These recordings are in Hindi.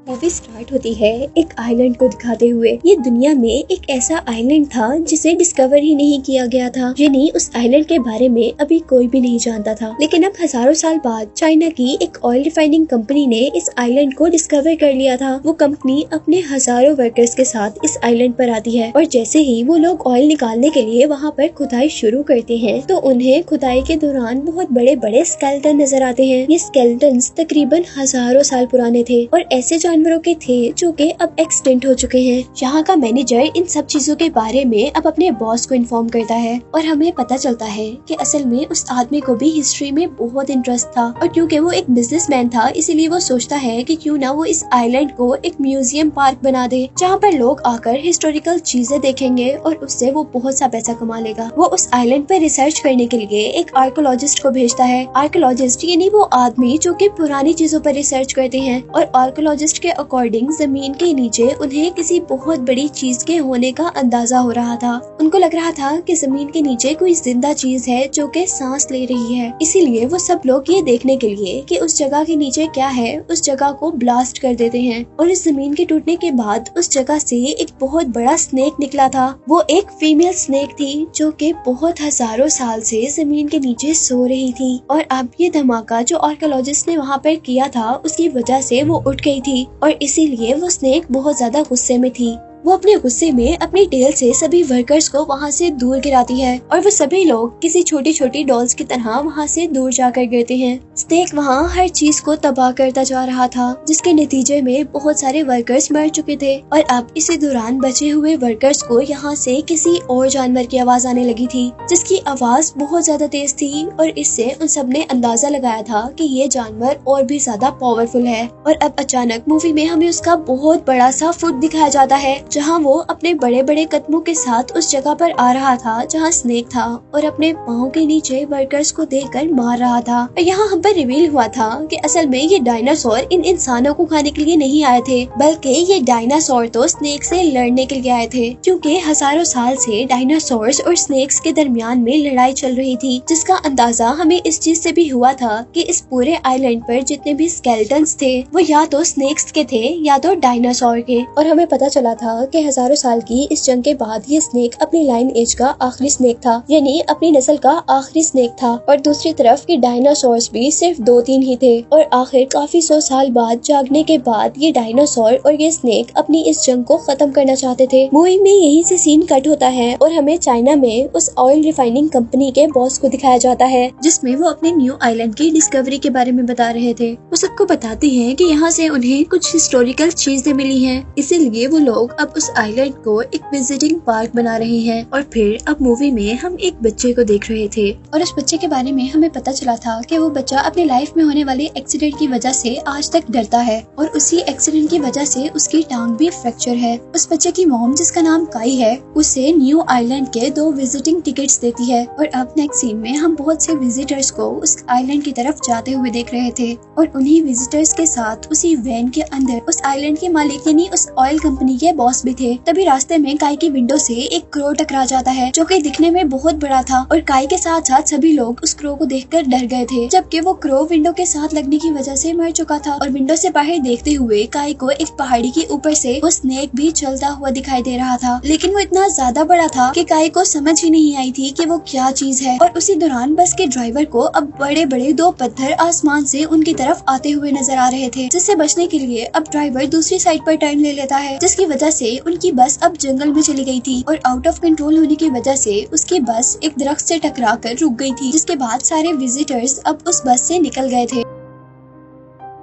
मूवी स्टार्ट होती है एक आइलैंड को दिखाते हुए। ये दुनिया में एक ऐसा आइलैंड था जिसे डिस्कवर ही नहीं किया गया था, यानी उस आइलैंड के बारे में अभी कोई भी नहीं जानता था। लेकिन अब हजारों साल बाद चाइना की एक ऑयल रिफाइनिंग कंपनी ने इस आइलैंड को डिस्कवर कर लिया था। वो कंपनी अपने हजारों वर्कर्स के साथ इस आइलैंड पर आती है और जैसे ही वो लोग ऑयल निकालने के लिए वहाँ पर खुदाई शुरू करते हैं तो उन्हें खुदाई के दौरान बहुत बड़े बड़े स्केलेटन नजर आते हैं। ये स्केलेटन्स तकरीबन हजारों साल पुराने थे और ऐसे जानवरों के थे जो कि अब एक्सटिंक्ट हो चुके हैं। यहाँ का मैनेजर इन सब चीजों के बारे में अब अपने बॉस को इन्फॉर्म करता है और हमें पता चलता है कि असल में उस आदमी को भी हिस्ट्री में बहुत इंटरेस्ट था और क्योंकि वो एक बिजनेसमैन था इसीलिए वो सोचता है कि क्यों ना वो इस आइलैंड को एक म्यूजियम पार्क बना दे जहाँ पर लोग आकर हिस्टोरिकल चीजें देखेंगे और उससे वो बहुत सा पैसा कमा लेगा। वो उस आइलैंड पर रिसर्च करने के लिए एक आर्कोलॉजिस्ट को भेजता है। आर्कोलॉजिस्ट यानी वो आदमी जो कि पुरानी चीजों पर रिसर्च करते हैं और आर्कोलॉजिस्ट के अकॉर्डिंग जमीन के नीचे उन्हें किसी बहुत बड़ी चीज के होने का अंदाजा हो रहा था। उनको लग रहा था कि जमीन के नीचे कोई जिंदा चीज है जो कि सांस ले रही है। इसीलिए वो सब लोग ये देखने के लिए कि उस जगह के नीचे क्या है उस जगह को ब्लास्ट कर देते हैं और इस जमीन के टूटने के बाद उस जगह से एक बहुत बड़ा स्नेक निकला था। वो एक फीमेल स्नेक थी जो कि बहुत हजारों साल से जमीन के नीचे सो रही थी और अब ये धमाका जो आर्कोलॉजिस्ट ने वहाँ पर किया था उसकी वजह से वो उठ गई थी और इसीलिए वो स्नेक बहुत ज्यादा गुस्से में थी। वो अपने गुस्से में अपनी टेल से सभी वर्कर्स को वहाँ से दूर गिराती है और वो सभी लोग किसी छोटी छोटी डॉल्स की तरह वहाँ से दूर जाकर गिरते हैं। स्नेक वहाँ हर चीज को तबाह करता जा रहा था जिसके नतीजे में बहुत सारे वर्कर्स मर चुके थे और अब इसी दौरान बचे हुए वर्कर्स को यहाँ से किसी और जानवर की आवाज आने लगी थी जिसकी आवाज बहुत ज्यादा तेज थी और इससे उन सब ने अंदाजा लगाया था कि ये जानवर और भी ज्यादा पावरफुल है। और अब अचानक मूवी में हमें उसका बहुत बड़ा सा फुट दिखाया जाता है जहाँ वो अपने बड़े बड़े कदमों के साथ उस जगह पर आ रहा था जहाँ स्नेक था और अपने पाँव के नीचे वर्कर्स को देखकर मार रहा था। और यहाँ हम पर रिवील हुआ था कि असल में ये डायनासोर इन इंसानों को खाने के लिए नहीं आए थे बल्कि ये डायनासोर तो स्नेक से लड़ने के लिए आए थे क्योंकि हजारों साल से डायनासोर्स और स्नेक्स के दरमियान में लड़ाई चल रही थी जिसका अंदाजा हमें इस चीज से भी हुआ था कि इस पूरे आइलैंड पर जितने भी स्केलेटन्स थे वो या तो स्नेक्स के थे या तो डायनासोर के। और हमें पता चला था कि हजारों साल की इस जंग के बाद ये स्नेक अपनी लाइन एज का आखिरी स्नेक था यानी अपनी नस्ल का आखिरी स्नेक था और दूसरी तरफ की डायनासोर्स भी सिर्फ 2-3 ही थे और आखिर काफी 100 साल बाद जागने के बाद ये डायनासोर और ये स्नेक अपनी इस जंग को खत्म करना चाहते थे। मूवी में यही से सीन कट होता है और हमें चाइना में उस ऑयल रिफाइनिंग कंपनी के बॉस को दिखाया जाता है जिसमें वो अपने न्यू आइलैंड की डिस्कवरी के बारे में बता रहे थे। वो सबको बताते हैं कि यहाँ से उन्हें कुछ हिस्टोरिकल चीजें मिली हैं इसीलिए वो लोग अब उस आइलैंड को एक विजिटिंग पार्क बना रहे हैं। और फिर अब मूवी में हम एक बच्चे को देख रहे थे और उस बच्चे के बारे में हमें पता चला था कि वो बच्चा अपने लाइफ में होने वाले एक्सीडेंट की वजह से आज तक डरता है और उसी एक्सीडेंट की वजह से उसकी टांग भी फ्रैक्चर है। उस बच्चे की मॉम जिसका नाम काई है उसे न्यू आइलैंड के 2 विजिटिंग टिकट्स देती है और अब नेक्स्ट सीन में हम बहुत से विजिटर्स को उस आइलैंड की तरफ जाते हुए देख रहे थे और उन्हीं विजिटर्स के साथ उसी वैन के अंदर उस आइलैंड के मालिक यानी उस ऑयल कंपनी के बॉस भी थे। तभी रास्ते में काई की विंडो से एक क्रो टकरा जाता है जो कि दिखने में बहुत बड़ा था और काई के साथ साथ सभी लोग उस क्रो को देखकर डर गए थे जबकि वो क्रो विंडो के साथ लगने की वजह से मर चुका था। और विंडो से बाहर देखते हुए काई को एक पहाड़ी के ऊपर से वो स्नेक भी चलता हुआ दिखाई दे रहा था लेकिन वो इतना ज्यादा बड़ा था कि काई को समझ ही नहीं आई थी कि वो क्या चीज है। और उसी दौरान बस के ड्राइवर को अब बड़े बड़े 2 पत्थर आसमान से उनकी तरफ आते हुए नजर आ रहे थे जिससे बचने के लिए अब ड्राइवर दूसरी साइड पर टर्न ले लेता है जिसकी वजह से उनकी बस अब जंगल में चली गई थी और आउट ऑफ कंट्रोल होने की वजह से उसकी बस एक दरख्त से टकरा कर रुक गई थी जिसके बाद सारे विजिटर्स अब उस बस से निकल गए थे।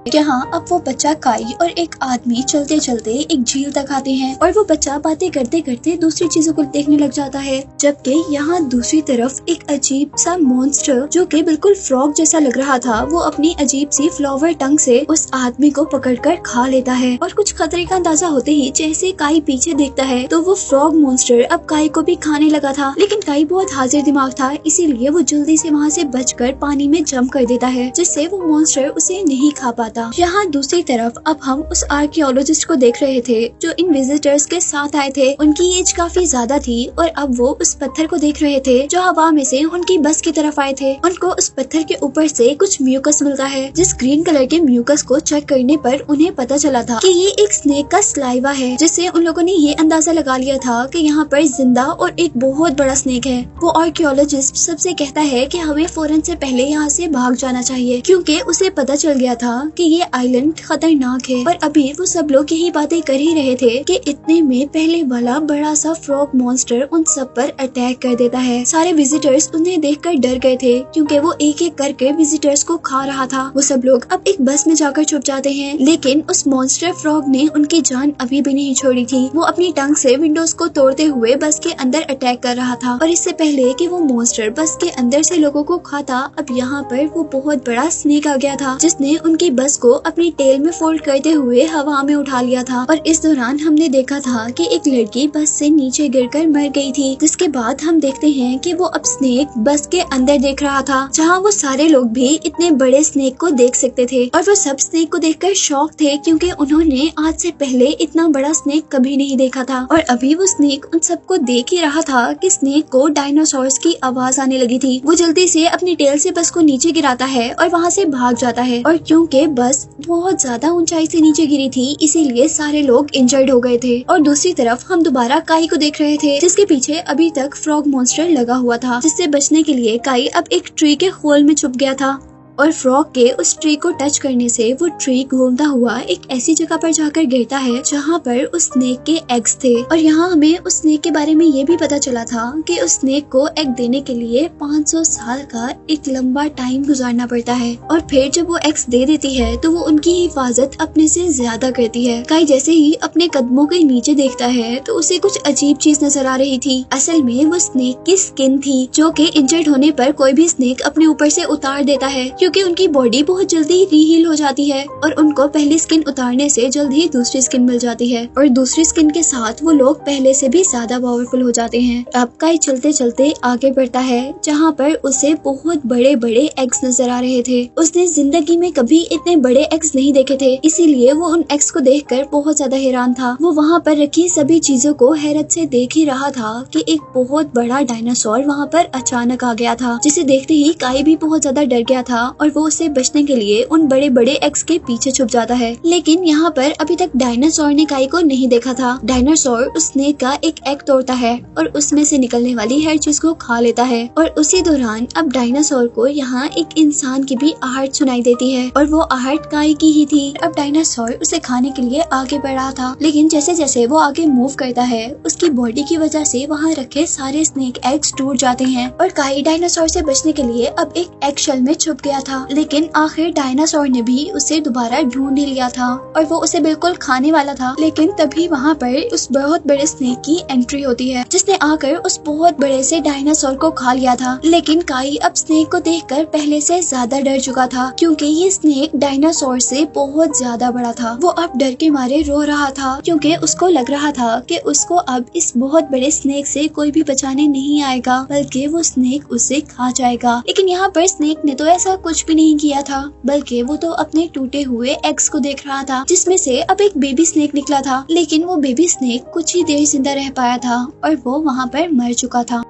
यहाँ अब वो बच्चा काई और एक आदमी चलते चलते एक झील तक आते हैं और वो बच्चा बातें करते करते दूसरी चीजों को देखने लग जाता है जबकि यहाँ दूसरी तरफ एक अजीब सा मॉन्स्टर जो कि बिल्कुल फ्रॉग जैसा लग रहा था वो अपनी अजीब सी फ्लावर टंग से उस आदमी को पकड़कर खा लेता है। और कुछ खतरे का अंदाजा होते ही जैसे काई पीछे देखता है तो वो फ्रॉग मॉन्स्टर अब काई को भी खाने लगा था लेकिन काई बहुत हाजिर दिमाग था इसीलिए वो जल्दी से वहाँ से बचकर पानी में जंप कर देता है जिससे वो मॉन्स्टर उसे नहीं खा पाता। था। यहाँ दूसरी तरफ अब हम उस आर्कियोलॉजिस्ट को देख रहे थे जो इन विजिटर्स के साथ आए थे। उनकी एज काफी ज्यादा थी और अब वो उस पत्थर को देख रहे थे जो हवा में से उनकी बस की तरफ आए थे। उनको उस पत्थर के ऊपर से कुछ म्यूकस मिलता है, जिस ग्रीन कलर के म्यूकस को चेक करने पर उन्हें पता चला था कि ये एक स्नेक का स्लाइवा है, जिससे उन लोगों ने ये अंदाजा लगा लिया था कि यहाँ पर जिंदा और एक बहुत बड़ा स्नेक है। वो आर्कियोलॉजिस्ट सबसे कहता है कि हमें फौरन से पहले यहाँ से भाग जाना चाहिए, क्योंकि उसे पता चल गया था कि ये आइलैंड खतरनाक है। और अभी वो सब लोग यही बातें कर ही रहे थे कि इतने में पहले वाला बड़ा सा फ्रॉग मॉन्स्टर उन सब पर अटैक कर देता है। सारे विजिटर्स उन्हें देखकर डर गए थे, क्योंकि वो एक एक करके विजिटर्स को खा रहा था। वो सब लोग अब एक बस में जाकर छुप जाते हैं, लेकिन उस मॉन्स्टर फ्रॉग ने उनकी जान अभी भी नहीं छोड़ी थी। वो अपनी टंग से विंडोज को तोड़ते हुए बस के अंदर अटैक कर रहा था। और इससे पहले कि वो मॉन्स्टर बस के अंदर से लोगों को खाता, अब यहाँ पर वो बहुत बड़ा स्नेक आ गया था, जिसने उनकी बस को अपनी टेल में फोल्ड करते हुए हवा में उठा लिया था। और इस दौरान हमने देखा था कि एक लड़की बस से नीचे गिरकर मर गई थी, जिसके बाद हम देखते हैं कि वो अब स्नेक बस के अंदर देख रहा था, जहाँ वो सारे लोग भी इतने बड़े स्नेक को देख सकते थे। और वो सब स्नेक को देखकर शॉक थे, क्योंकि उन्होंने आज से पहले इतना बड़ा स्नेक कभी नहीं देखा था। और अभी वो स्नेक उन सबको देख ही रहा था कि स्नेक को डायनासोर्स की आवाज आने लगी थी। वो जल्दी से अपनी टेल से बस को नीचे गिराता है और वहाँ से भाग जाता है। और क्योंकि बस बहुत ज्यादा ऊंचाई से नीचे गिरी थी, इसीलिए सारे लोग इंजर्ड हो गए थे। और दूसरी तरफ हम दोबारा काई को देख रहे थे, जिसके पीछे अभी तक फ्रॉग मॉन्स्टर लगा हुआ था, जिससे बचने के लिए काई अब एक ट्री के होल में छुप गया था। और फ्रॉग के उस ट्री को टच करने से वो ट्री घूमता हुआ एक ऐसी जगह पर जाकर गिरता है जहाँ पर उस स्नेक के एग्स थे। और यहाँ हमें उस स्नेक के बारे में ये भी पता चला था कि उस स्नेक को एग देने के लिए 500 साल का एक लंबा टाइम गुजारना पड़ता है। और फिर जब वो एग्स दे देती है तो वो उनकी हिफाजत अपने से ज्यादा करती है। काई जैसे ही अपने कदमों के नीचे देखता है तो उसे कुछ अजीब चीज नजर आ रही थी। असल में वो स्नेक की स्किन थी, जो कि इंजर्ड होने पर कोई भी स्नेक अपने ऊपर से उतार देता है, क्योंकि उनकी बॉडी बहुत जल्दी रीहील हो जाती है और उनको पहली स्किन उतारने से जल्द ही दूसरी स्किन मिल जाती है। और दूसरी स्किन के साथ वो लोग पहले से भी ज्यादा पावरफुल हो जाते हैं। अब काई चलते चलते आगे बढ़ता है, जहाँ पर उसे बहुत बड़े बड़े एग्स नजर आ रहे थे। उसने जिंदगी में कभी इतने बड़े एग्स नहीं देखे थे, इसीलिए वो उन एग्स को देखकर बहुत ज्यादा हैरान था। वो वहाँ पर रखी सभी चीजों को हैरत से देख ही रहा था कि एक बहुत बड़ा डायनासोर वहाँ पर अचानक आ गया था, जिसे देखते ही काई भी बहुत ज्यादा डर गया था और वो उसे बचने के लिए उन बड़े बड़े एग्स के पीछे छुप जाता है। लेकिन यहाँ पर अभी तक डायनासोर ने काई को नहीं देखा था। डायनासोर उस स्नेक का एक एग तोड़ता है और उसमें से निकलने वाली हर चीज को खा लेता है। और उसी दौरान अब डायनासोर को यहाँ एक इंसान की भी आहट सुनाई देती है और वो आहट काई की ही थी। अब डायनासोर उसे खाने के लिए आगे बढ़ रहा था, लेकिन जैसे जैसे वो आगे मूव करता है उसकी बॉडी की वजह से वहाँ रखे सारे स्नेक एग्स टूट जाते हैं और काई डायनासोर से बचने के लिए अब एक एग शेल में छुप गया था। लेकिन आखिर डायनासोर ने भी उसे दोबारा ढूंढ ही लिया था और वो उसे बिल्कुल खाने वाला था। लेकिन तभी वहाँ पर उस बहुत बड़े स्नेक की एंट्री होती है, जिसने आकर उस बहुत बड़े से डायनासोर को खा लिया था। लेकिन काई अब स्नेक को देखकर पहले से ज्यादा डर चुका था, क्योंकि ये स्नेक डायनासोर से बहुत ज्यादा बड़ा था। वो अब डर के मारे रो रहा था, क्योंकि उसको लग रहा था कि उसको अब इस बहुत बड़े स्नेक से कोई भी बचाने नहीं आएगा, बल्कि वो स्नेक उसे खा जाएगा। लेकिन यहाँ पर स्नेक ने तो ऐसा कुछ भी नहीं किया था, बल्कि वो तो अपने टूटे हुए एग्स को देख रहा था, जिसमें से अब एक बेबी स्नेक निकला था। लेकिन वो बेबी स्नेक कुछ ही देर जिंदा रह पाया था और वो वहाँ पर मर चुका था,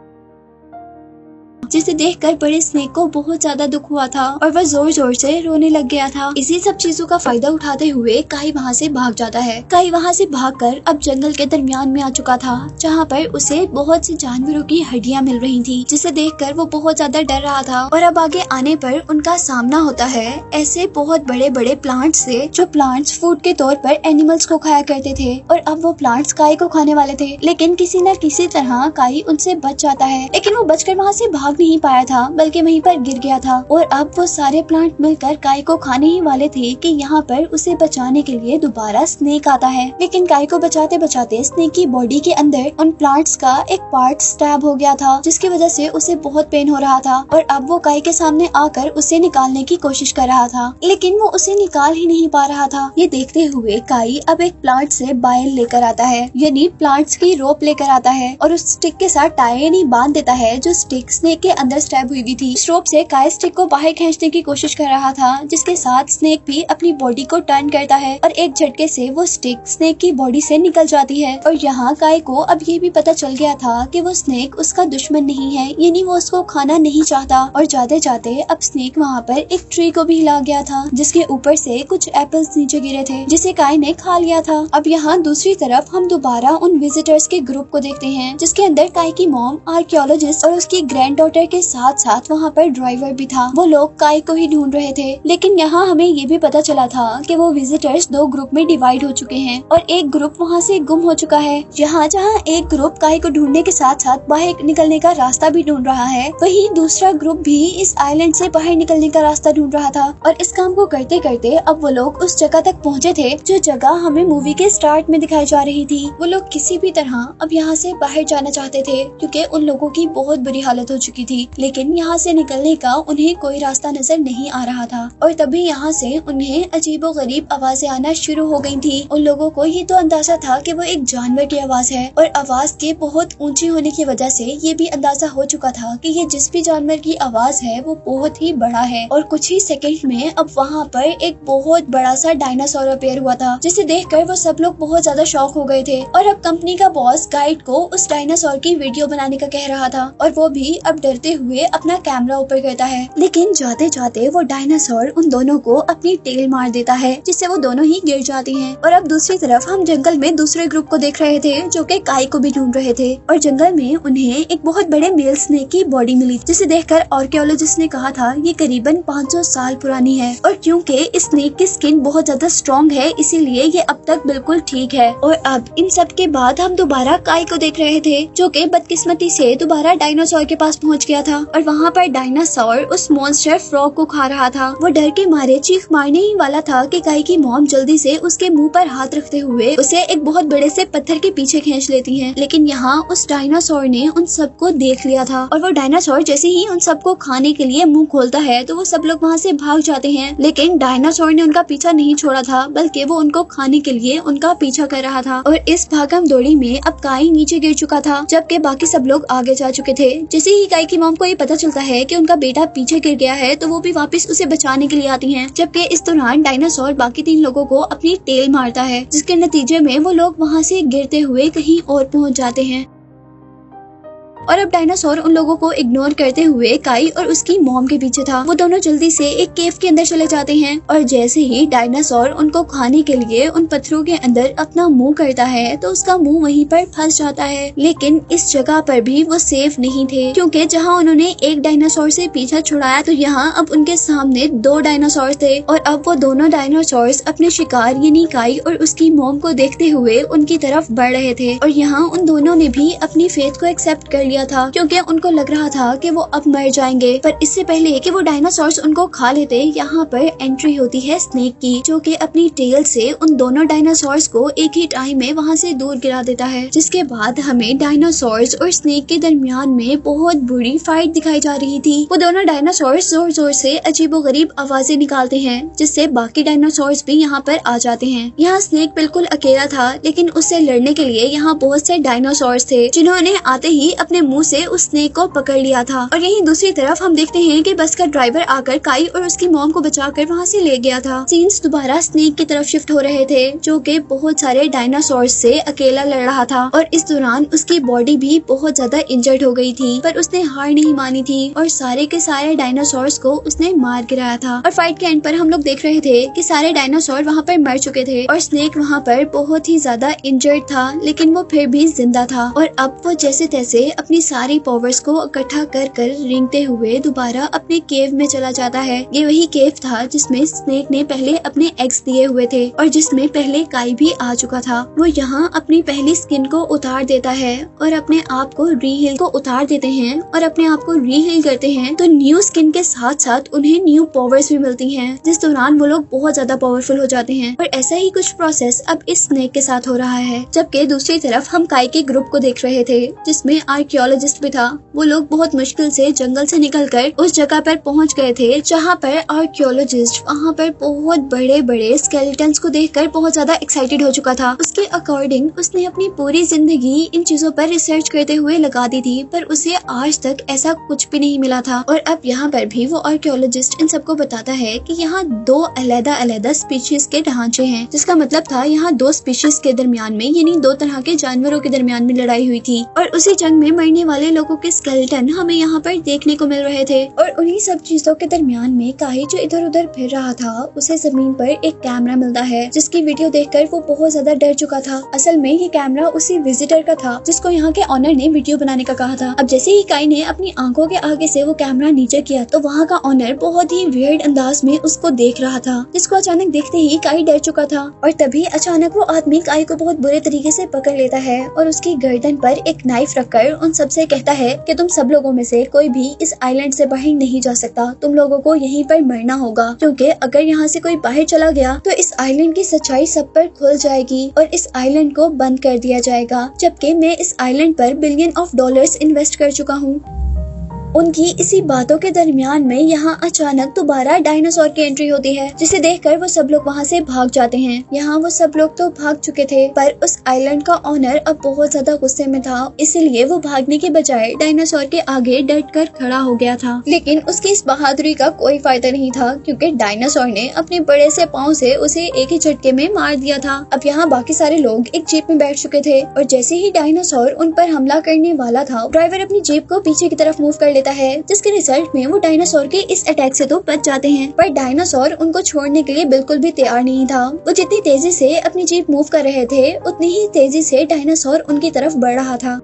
जिसे देखकर बड़े स्नेक को बहुत ज्यादा दुख हुआ था और वह जोर जोर से रोने लग गया था। इसी सब चीजों का फायदा उठाते हुए काई वहाँ से भाग जाता है। काई वहाँ से भागकर अब जंगल के दरमियान में आ चुका था, जहाँ पर उसे बहुत सी जानवरों की हड्डियाँ मिल रही थी, जिसे देखकर वो बहुत ज्यादा डर रहा था। और अब आगे आने पर उनका सामना होता है ऐसे बहुत बड़े बड़े प्लांट्स से, जो प्लांट्स फूड के तौर पर एनिमल्स को खाया करते थे। और अब वो प्लांट्स काई को खाने वाले थे, लेकिन किसी न किसी तरह काई उनसे बच जाता है। लेकिन वो बचकर वहाँ से भाग नहीं पाया था, बल्कि वहीं पर गिर गया था। और अब वो सारे प्लांट मिलकर काई को खाने ही वाले थे कि यहाँ पर उसे बचाने के लिए दोबारा स्नेक आता है। लेकिन काई को बचाते बचाते स्नेक की बॉडी के अंदर उन प्लांट्स का एक पार्ट स्टैब हो गया था, जिसकी वजह से उसे बहुत पेन हो रहा था। और अब वो काई के सामने आकर उसे निकालने की कोशिश कर रहा था, लेकिन वो उसे निकाल ही नहीं पा रहा था। ये देखते हुए काई अब एक प्लांट से बाइल लेकर आता है, यानी प्लांट्स की रोप लेकर आता है और उस स्टिक के साथ टाई यानी बांध देता है, जो स्टिक स्नेक के के अंदर स्टैब हुई थी। इस रोप से काई स्टिक को बाहर खींचने की कोशिश कर रहा था, जिसके साथ स्नेक भी अपनी बॉडी को टर्न करता है और एक झटके से वो स्टिक स्नेक की बॉडी से निकल जाती है। और यहाँ काई को अब ये भी पता चल गया था कि वो स्नेक उसका दुश्मन नहीं है, यानी वो उसको खाना नहीं चाहता। और जाते जाते अब स्नेक वहाँ पर एक ट्री को भी हिला गया था, जिसके ऊपर से कुछ एप्पल्स नीचे गिरे थे, जिसे काई ने खा लिया था। अब यहाँ दूसरी तरफ हम दोबारा उन विजिटर्स के ग्रुप को देखते हैं, जिसके अंदर काई की मॉम, आर्कियोलॉजिस्ट और उसकी ग्रैंडडॉटर के साथ साथ वहाँ पर ड्राइवर भी था। वो लोग काई को ही ढूंढ रहे थे, लेकिन यहाँ हमें ये भी पता चला था कि वो विजिटर्स दो ग्रुप में डिवाइड हो चुके हैं और एक ग्रुप वहाँ से गुम हो चुका है। जहाँ एक ग्रुप काई को ढूंढने के साथ साथ बाहर निकलने का रास्ता भी ढूंढ रहा है, वहीं दूसरा ग्रुप भी इस आइलैंड से बाहर निकलने का रास्ता ढूंढ रहा था। और इस काम को करते करते अब वो लोग उस जगह तक पहुँचे थे जो जगह हमें मूवी के स्टार्ट में दिखाई जा रही थी। वो लोग किसी भी तरह अब यहाँ से बाहर जाना चाहते थे, क्योंकि उन लोगों की बहुत बुरी हालत हो चुकी थी, लेकिन यहाँ से निकलने का उन्हें कोई रास्ता नजर नहीं आ रहा था। और तभी यहाँ से उन्हें अजीबोगरीब आवाजें आना शुरू हो गई थी। उन लोगों को ये तो अंदाजा था कि वो एक जानवर की आवाज है, और आवाज के बहुत ऊंची होने की वजह से ये भी अंदाजा हो चुका था कि ये जिस भी जानवर की आवाज है वो बहुत ही बड़ा है। और कुछ ही सेकंड में अब वहाँ पर एक बहुत बड़ा सा डायनासोर अपीयर हुआ था, जिसे देखकर वो सब लोग बहुत ज्यादा शॉक हो गए थे। और अब कंपनी का बॉस गाइड को उस डायनासोर की वीडियो बनाने का कह रहा था, और वो भी अब डरते हुए अपना कैमरा ऊपर करता है। लेकिन जाते जाते वो डायनासोर उन दोनों को अपनी टेल मार देता है, जिससे वो दोनों ही गिर जाती हैं। और अब दूसरी तरफ हम जंगल में दूसरे ग्रुप को देख रहे थे, जो कि काई को भी ढूंढ रहे थे। और जंगल में उन्हें एक बहुत बड़े मेल स्नेक की बॉडी मिली, जिसे देखकर आर्कियोलॉजिस्ट ने कहा था ये करीबन 500 साल पुरानी है। और क्योंकि इस स्नेक की स्किन बहुत ज्यादा स्ट्रॉन्ग है, इसीलिए ये अब तक बिल्कुल ठीक है। और अब इन सब के बाद हम दोबारा काई को देख रहे थे, जो कि बदकिस्मती से दोबारा डायनासोर के पास पहुंच गया था। और वहाँ पर डायनासोर उस मॉन्स्टर फ्रॉग को खा रहा था। वो डर के मारे चीख मारने ही वाला था कि काई की मॉम जल्दी से उसके मुंह पर हाथ रखते हुए उसे एक बहुत बड़े से पत्थर के पीछे खींच लेती है। लेकिन यहाँ उस डायनासोर ने उन सबको देख लिया था, और वो डायनासोर जैसे ही उन सबको खाने के लिए मुंह खोलता है तो वो सब लोग वहाँ से भाग जाते हैं। लेकिन डायनासोर ने उनका पीछा नहीं छोड़ा था, बल्कि वो उनको खाने के लिए उनका पीछा कर रहा था। और इस भागम दौड़ी में अब काई नीचे गिर चुका था, जबकि बाकी सब लोग आगे जा चुके थे। जैसे ही काई की मॉम को ये पता चलता है कि उनका बेटा पीछे गिर गया है, तो वो भी वापस उसे बचाने के लिए आती हैं। जबकि इस दौरान डायनासोर बाकी 3 लोगों को अपनी टेल मारता है, जिसके नतीजे में वो लोग वहाँ से गिरते हुए कहीं और पहुँच जाते हैं। और अब डायनासोर उन लोगों को इग्नोर करते हुए काई और उसकी मॉम के पीछे था। वो दोनों जल्दी से एक केव के अंदर चले जाते हैं, और जैसे ही डायनासोर उनको खाने के लिए उन पत्थरों के अंदर अपना मुंह करता है, तो उसका मुंह वहीं पर फंस जाता है। लेकिन इस जगह पर भी वो सेफ नहीं थे, क्योंकि जहाँ उन्होंने एक डायनासोर से पीछा छुड़ाया, तो यहाँ अब उनके सामने 2 डायनासोर थे। और अब वो दोनों डायनासोर अपने शिकार यानी काई और उसकी मॉम को देखते हुए उनकी तरफ बढ़ रहे थे। और यहाँ उन दोनों ने भी अपनी फेथ को एक्सेप्ट कर लिया था, क्योंकि उनको लग रहा था कि वो अब मर जाएंगे। पर इससे पहले कि वो डायनासोर्स उनको खा लेते, यहाँ पर एंट्री होती है स्नेक की, जो कि अपनी टेल से उन दोनों डायनासोर्स को एक ही टाइम में वहाँ से दूर गिरा देता है। जिसके बाद हमें डायनासोर्स और स्नेक के दरमियान में बहुत बुरी फाइट दिखाई जा रही थी। वो दोनों डायनासोर्स जोर जोर से अजीबोगरीब आवाजें निकालते हैं, जिससे बाकी डायनासोर्स भी यहाँ पर आ जाते हैं। यहाँ स्नेक बिल्कुल अकेला था, लेकिन उससे लड़ने के लिए यहाँ बहुत से डायनासोर्स थे, जिन्होंने आते ही अपने मुंह से उस स्नेक को पकड़ लिया था। और यहीं दूसरी तरफ हम देखते हैं कि बस का ड्राइवर आकर काई और उसकी मॉम को बचाकर वहाँ से ले गया था। सीन्स दोबारा स्नेक की तरफ शिफ्ट हो रहे थे, जो कि बहुत सारे डायनासोर्स से अकेला लड़ रहा था। और इस दौरान उसकी बॉडी भी बहुत ज्यादा इंजर्ड हो गई थी, पर उसने हार नहीं मानी थी और सारे के सारे डायनासोर्स को उसने मार गिराया था। और फाइट के एंड पर हम लोग देख रहे थे कि सारे डायनासोर वहाँ पर मर चुके थे और स्नेक वहाँ पर बहुत ही ज्यादा इंजर्ड था, लेकिन वो फिर भी जिंदा था। और अब वो जैसे तैसे अपनी सारी पावर्स को इकट्ठा कर कर रेंगते हुए दोबारा अपने केव में चला जाता है। ये वही केव था जिसमें स्नेक ने पहले अपने एग्स दिए हुए थे और जिसमें पहले काई भी आ चुका था। वो यहाँ अपनी पहली स्किन को उतार देता है और अपने आप को रीहील को उतार देते हैं और अपने आप को रीहील करते हैं, तो न्यू स्किन के साथ साथ उन्हें न्यू पावर्स भी मिलती हैं, जिस दौरान वो लोग बहुत ज्यादा पावरफुल हो जाते हैं। और ऐसा ही कुछ प्रोसेस अब इस स्नेक के साथ हो रहा है। जबकि दूसरी तरफ हम काई के ग्रुप को देख रहे थे, जिसमें आर्कियोलॉजिस्ट आर्कियोलॉजिस्ट भी था, वो लोग बहुत मुश्किल से जंगल से निकलकर उस जगह पर पहुंच गए थे जहां पर आर्कियोलॉजिस्ट वहां पर बहुत बड़े बड़े स्केलेटन्स को देखकर बहुत ज्यादा एक्साइटेड हो चुका था। उसके अकॉर्डिंग उसने अपनी पूरी जिंदगी इन चीजों पर रिसर्च करते हुए लगा दी थी, पर उसे आज तक ऐसा कुछ भी नहीं मिला था। और अब यहाँ पर भी वो आर्कियोलॉजिस्ट इन सबको बताता है कि यहाँ दो अलग-अलग स्पीशीज के ढांचे हैं, जिसका मतलब था यहाँ दो स्पीशीज के दरमियान में, यानी दो तरह के जानवरों के दरमियान में लड़ाई हुई थी और उसी जंग में मरने वाले लोगों के स्केलेटन हमें यहाँ पर देखने को मिल रहे थे। और उन्हीं सब चीजों के दरमियान में काई जो इधर उधर फिर रहा था, उसे जमीन पर एक कैमरा मिलता है जिसकी वीडियो देखकर वो बहुत ज्यादा डर चुका था। असल में ये कैमरा उसी विजिटर का था जिसको यहाँ के ऑनर ने वीडियो बनाने का कहा था। अब जैसे ही काई ने अपनी आंखों के आगे से वो कैमरा नीचे किया तो वहाँ का ऑनर बहुत ही वियर्ड अंदाज में उसको देख रहा था, जिसको अचानक देखते ही काई डर चुका था। और तभी अचानक वो आदमी काई को बहुत बुरे तरीके से पकड़ लेता है और उसकी गर्दन पर एक नाइफ रखकर उन सबसे कहता है कि तुम सब लोगों में से कोई भी इस आइलैंड से बाहर नहीं जा सकता, तुम लोगों को यहीं पर मरना होगा, क्योंकि अगर यहाँ से कोई बाहर चला गया तो इस आइलैंड की सच्चाई सब पर खुल जाएगी और इस आइलैंड को बंद कर दिया जाएगा, जबकि मैं इस आइलैंड पर बिलियन ऑफ डॉलर्स इन्वेस्ट कर चुका हूँ। उनकी इसी बातों के दरमियान में यहाँ अचानक दोबारा डायनासोर की एंट्री होती है, जिसे देखकर वो सब लोग वहाँ से भाग जाते हैं। यहाँ वो सब लोग तो भाग चुके थे, पर उस आइलैंड का ऑनर अब बहुत ज्यादा गुस्से में था, इसलिए वो भागने के बजाय डायनासोर के आगे डटकर खड़ा हो गया था। लेकिन उसकी इस बहादुरी का कोई फायदा नहीं था, क्योंकि डायनासोर ने अपने बड़े से पाँव से उसे एक ही झटके में मार दिया था। अब यहाँ बाकी सारे लोग एक जीप में बैठ चुके थे और जैसे ही डायनासोर उन पर हमला करने वाला था, ड्राइवर अपनी जीप को पीछे की तरफ मूव कर लेता है, जिसके रिजल्ट में वो डायनासोर के इस अटैक से तो बच जाते हैं। पर डायनासोर उनको छोड़ने के लिए बिल्कुल भी तैयार नहीं था। वो जितनी तेजी से अपनी जीप मूव कर रहे थे, उतनी ही तेजी से डायनासोर उनकी तरफ बढ़ रहा था।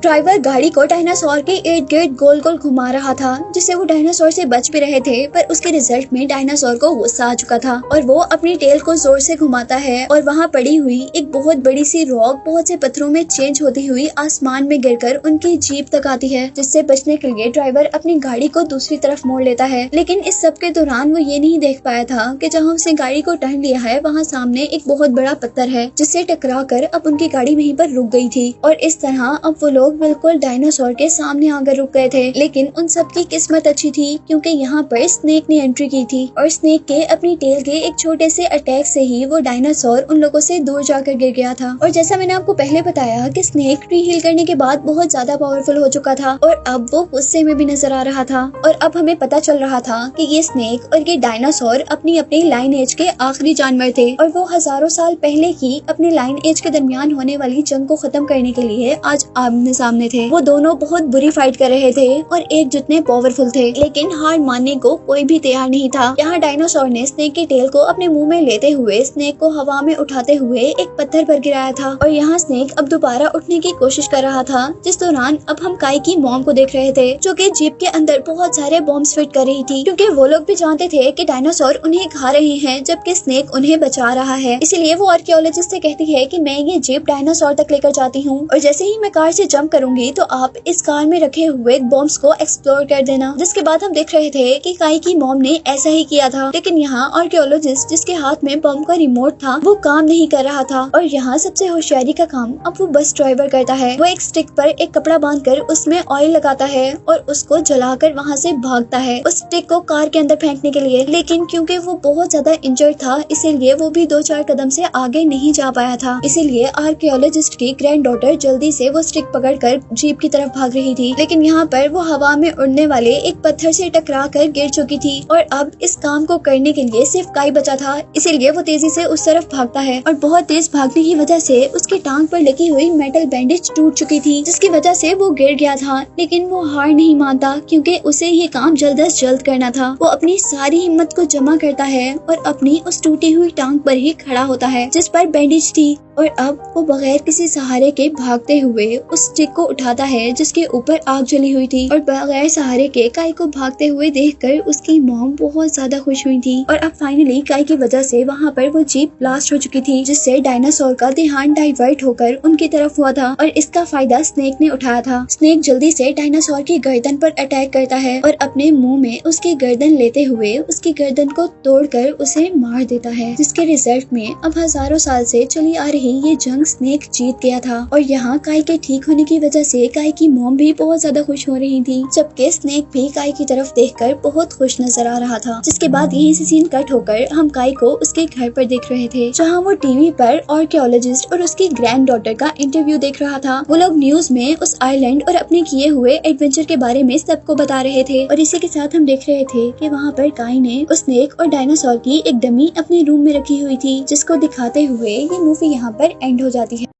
ड्राइवर गाड़ी को डायनासोर के इर्द गिर्द गोल गोल घुमा रहा था, जिससे वो डायनासोर से बच भी रहे थे, पर उसके रिजल्ट में डायनासोर को गुस्सा आ चुका था और वो अपनी टेल को जोर से घुमाता है और वहाँ पड़ी हुई एक बहुत बड़ी सी रॉक बहुत से पत्थरों में चेंज होती हुई आसमान में गिरकर उनकी जीप तक आती है, जिससे बचने के लिए ड्राइवर अपनी गाड़ी को दूसरी तरफ मोड़ लेता है। लेकिन इस सब के दौरान वो ये नहीं देख पाया था कि जहाँ उसने गाड़ी को टर्न लिया है वहाँ सामने एक बहुत बड़ा पत्थर है, जिससे टकरा कर अब उनकी गाड़ी वहीं पर रुक गई थी। और इस तरह अब वो लोग बिल्कुल डायनासोर के सामने आकर रुक गए थे। लेकिन उन सब की किस्मत अच्छी थी, क्योंकि यहाँ पर स्नेक ने एंट्री की थी और स्नेक के अपनी टेल के एक छोटे से अटैक से ही वो डायनासोर उन लोगों से दूर जाकर गिर गया था। और जैसा मैंने आपको पहले बताया कि स्नेक ट्री हील करने के बाद बहुत ज्यादा पावरफुल हो चुका था और अब वो गुस्से में भी नजर आ रहा था। और अब हमें पता चल रहा था कि ये स्नेक और ये डायनासोर अपनी अपनी लाइन एज के आखिरी जानवर थे और वो हजारों साल पहले ही अपने लाइन एज के दरमियान होने वाली जंग को खत्म करने के लिए आज आमने सामने थे। वो दोनों बहुत बुरी फाइट कर रहे थे और एकजुट में पावरफुल थे, लेकिन हार मानने को कोई भी तैयार नहीं था। यहाँ डायनासोर ने स्नेक की टेल को अपने मुंह में लेते हुए स्नेक को हवा में उठाते हुए एक पत्थर पर गिराया था और यहाँ स्नेक अब दोबारा उठने की कोशिश कर रहा था। जिस दौरान अब हम काई की मॉम को देख रहे थे, जो कि जीप के अंदर बहुत सारे बॉम्ब्स फिट कर रही थी, क्योंकि वो लोग भी जानते थे कि डायनासोर उन्हें खा रहे हैं जबकि स्नेक उन्हें बचा रहा है। इसीलिए वो आर्कियोलॉजिस्ट से कहती है कि मैं ये जीप डायनासोर तक लेकर जाती हूँ और जैसे ही मैं कार से जंप करूंगी तो आप इस कार में रखे हुए बॉम्ब्स को एक्सप्लोर कर देना। जिसके बाद हम देख रहे थे कि काई की मॉम ने ऐसा ही किया था, लेकिन यहाँ आर्कियोलॉजिस्ट जिसके हाथ में बम का रिमोट था वो काम नहीं कर रहा था और यहाँ सबसे होशियारी का काम अब वो बस ड्राइवर करता है। वो एक स्टिक पर एक कपड़ा बांधकर उसमें ऑयल लगाता है और उसको जलाकर वहाँ से भागता है उस स्टिक को कार के अंदर फेंकने के लिए। लेकिन क्योंकि वो बहुत ज्यादा इंजर्ड था, इसीलिए वो भी 2-4 कदम से आगे नहीं जा पाया था। इसीलिए आर्कियोलॉजिस्ट की ग्रैंड डॉटर जल्दी से वो स्टिक पकड़कर जीप की तरफ भाग रही थी, लेकिन यहाँ पर वो हवा में उड़ने वाले एक पत्थर से टकरा कर गिर चुकी थी और अब इस काम को करने के लिए सिर्फ काई बचा था। इसीलिए वो तेजी से उस तरफ भागता है और बहुत तेज भागने की वजह से उसकी टांग पर लगी हुई मेटल बैंडेज टूट चुकी थी, जिसकी वजह से वो गिर गया था। लेकिन वो हार नहीं मानता, क्योंकि उसे ये काम जल्द अज जल्द करना था। वो अपनी सारी हिम्मत को जमा करता है और अपनी उस टूटी हुई टांग पर ही खड़ा होता है जिस पर बैंडेज थी और अब वो बगैर किसी सहारे के भागते हुए उस स्टिक को उठाता है जिसके ऊपर आग जली हुई थी और बगैर सहारे के काई को भागते हुए देखकर उसकी मॉम बहुत ज्यादा खुश हुई थी। और अब फाइनली काई की वजह से वहाँ पर वो जीप ब्लास्ट हो चुकी थी, जिससे डायनासोर का ध्यान डाइवर्ट होकर उनकी तरफ हुआ था और इसका फायदा स्नेक ने उठाया था। स्नेक जल्दी से डायनासोर की गर्दन पर अटैक करता है और अपने मुंह में उसकी गर्दन लेते हुए उसकी गर्दन को तोड़कर उसे मार देता है, जिसके रिजल्ट में अब हजारों साल से चली आ रही ये जंग स्नेक जीत गया था। और यहाँ काई के ठीक होने की वजह से काई की मॉम भी बहुत ज्यादा खुश हो रही थी, जबकि स्नेक भी काई की तरफ देखकर बहुत खुश नजर आ रहा था। जिसके बाद यहीं से सीन कट होकर हम काई को उसके घर पर देख रहे थे, जहाँ वो टीवी पर आर्कियोलॉजिस्ट और उसकी ग्रैंड डॉटर का इंटरव्यू देख रहा था। वो लोग न्यूज में उस आइलैंड और अपने किए हुए एडवेंचर के बारे में सबको बता रहे थे, और इसी के साथ हम देख रहे थे कि वहाँ पर काई ने उस स्नेक और डायनासोर की एक डमी अपने रूम में रखी हुई थी, जिसको दिखाते हुए ये मूवी यहाँ पर एंड हो जाती है।